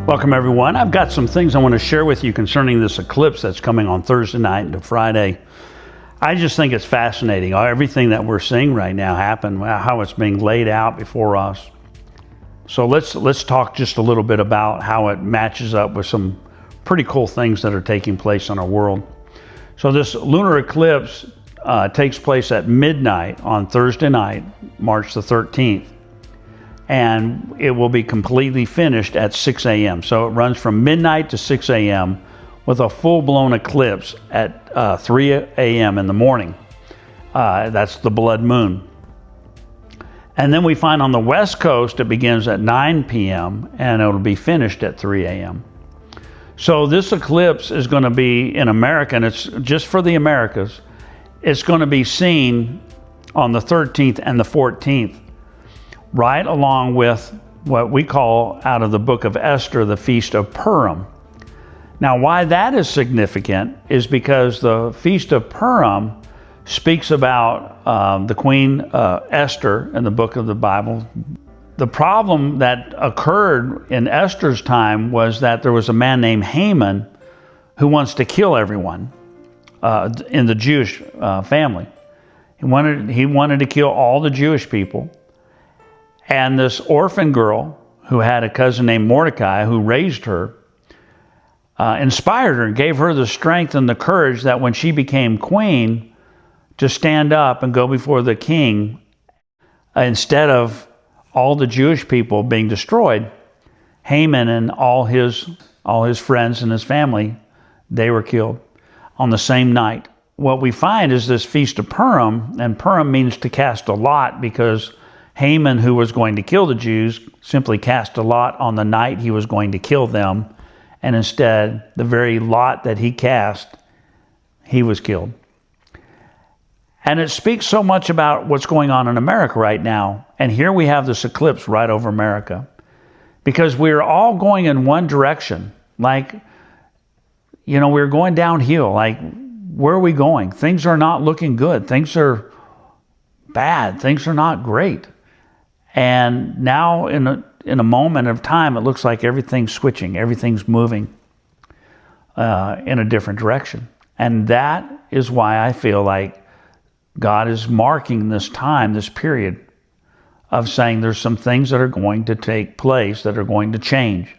Welcome everyone. I've got some things I want to share with you concerning this eclipse that's coming on Thursday night into Friday. I just think it's fascinating. Everything that we're seeing right now happen, how it's being laid out before us. So let's talk just a little bit about how it matches up with some pretty cool things that are taking place in our world. So this lunar eclipse takes place at midnight on Thursday night, March the 13th. And it will be completely finished at 6 a.m. So it runs from midnight to 6 a.m. with a full-blown eclipse at 3 a.m. in the morning. That's the blood moon. And then we find on the West Coast it begins at 9 p.m. and it'll be finished at 3 a.m. So this eclipse is going to be in America, and it's just for the Americas. It's going to be seen on the 13th and the 14th. Right along with what we call out of the book of Esther, the Feast of Purim. Now, why that is significant is because the Feast of Purim speaks about the Queen Esther in the book of the Bible. The problem that occurred in Esther's time was that there was a man named Haman who wants to kill everyone in the Jewish family. He wanted to kill all the Jewish people. And this orphan girl who had a cousin named Mordecai who raised her, inspired her and gave her the strength and the courage that when she became queen to stand up and go before the king instead of all the Jewish people being destroyed. Haman and all his friends and his family, they were killed on the same night. What we find is this Feast of Purim, and Purim means to cast a lot because Haman, who was going to kill the Jews, simply cast a lot on the night he was going to kill them, and instead, the very lot that he cast, he was killed. And it speaks so much about what's going on in America right now. And here we have this eclipse right over America. Because we're all going in one direction. Like, we're going downhill. Like, where are we going? Things are not looking good. Things are bad. Things are not great. And now in a moment of time, it looks like everything's switching, everything's moving in a different direction. And that is why I feel like God is marking this time, this period of saying there's some things that are going to take place that are going to change.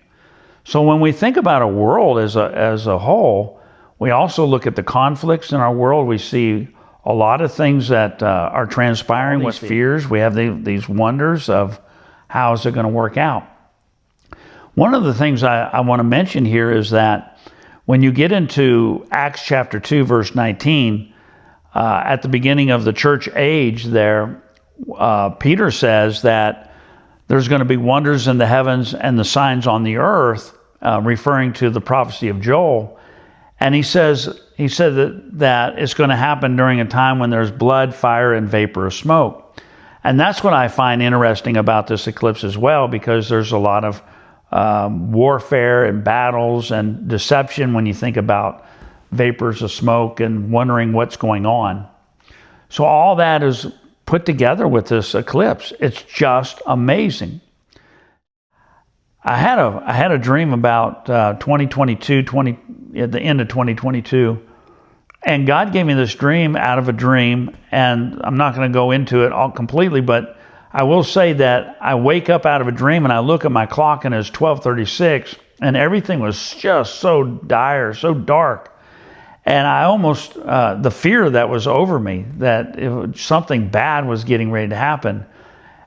So when we think about a world as a whole, we also look at the conflicts in our world. We see a lot of things that are transpiring with fears. We have these wonders of how is it going to work out. One of the things I want to mention here is that when you get into Acts chapter 2, verse 19, at the beginning of the church age there, Peter says that there's going to be wonders in the heavens and the signs on the earth, referring to the prophecy of Joel. And he said that it's going to happen during a time when there's blood, fire, and vapor of smoke. And that's what I find interesting about this eclipse as well, because there's a lot of warfare and battles and deception when you think about vapors of smoke and wondering what's going on. So all that is put together with this eclipse. It's just amazing. I had a dream about 2022, at the end of 2022, and God gave me this dream out of a dream, and I'm not going to go into it all completely, but I will say that I wake up out of a dream and I look at my clock and it's 12:36, and everything was just so dire, so dark, and I almost, the fear that was over me, that something bad was getting ready to happen.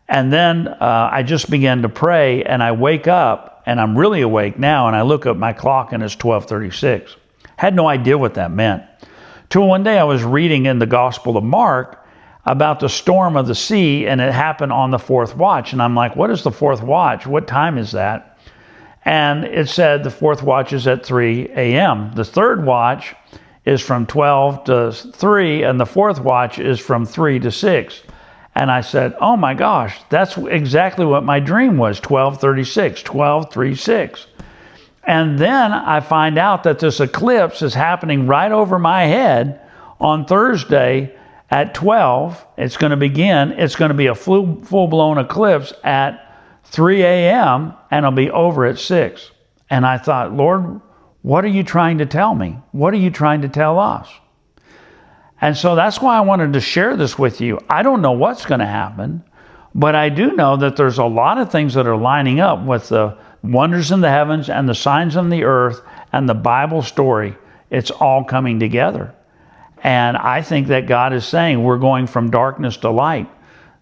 And then I just began to pray, and I wake up, and I'm really awake now, and I look at my clock, and it's 12:36. Had no idea what that meant. Till one day I was reading in the Gospel of Mark about the storm of the sea, and it happened on the fourth watch. And I'm like, what is the fourth watch? What time is that? And it said the fourth watch is at 3 a.m. The third watch is from 12 to 3, and the fourth watch is from 3 to 6. And I said, oh my gosh, that's exactly what my dream was, 12:36, 12:36. And then I find out that this eclipse is happening right over my head on Thursday at 12. It's going to begin. It's going to be a full-blown eclipse at 3 a.m. and it'll be over at 6. And I thought, Lord, what are you trying to tell me? What are you trying to tell us? And so that's why I wanted to share this with you. I don't know what's going to happen, but I do know that there's a lot of things that are lining up with the wonders in the heavens and the signs on the earth and the Bible story. It's all coming together. And I think that God is saying we're going from darkness to light.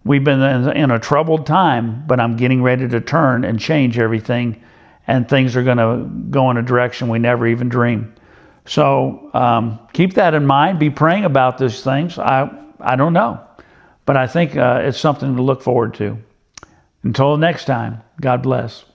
We've been in a troubled time, but I'm getting ready to turn and change everything, and things are going to go in a direction we never even dreamed. So keep that in mind. Be praying about these things. I don't know, but I think it's something to look forward to. Until next time, God bless.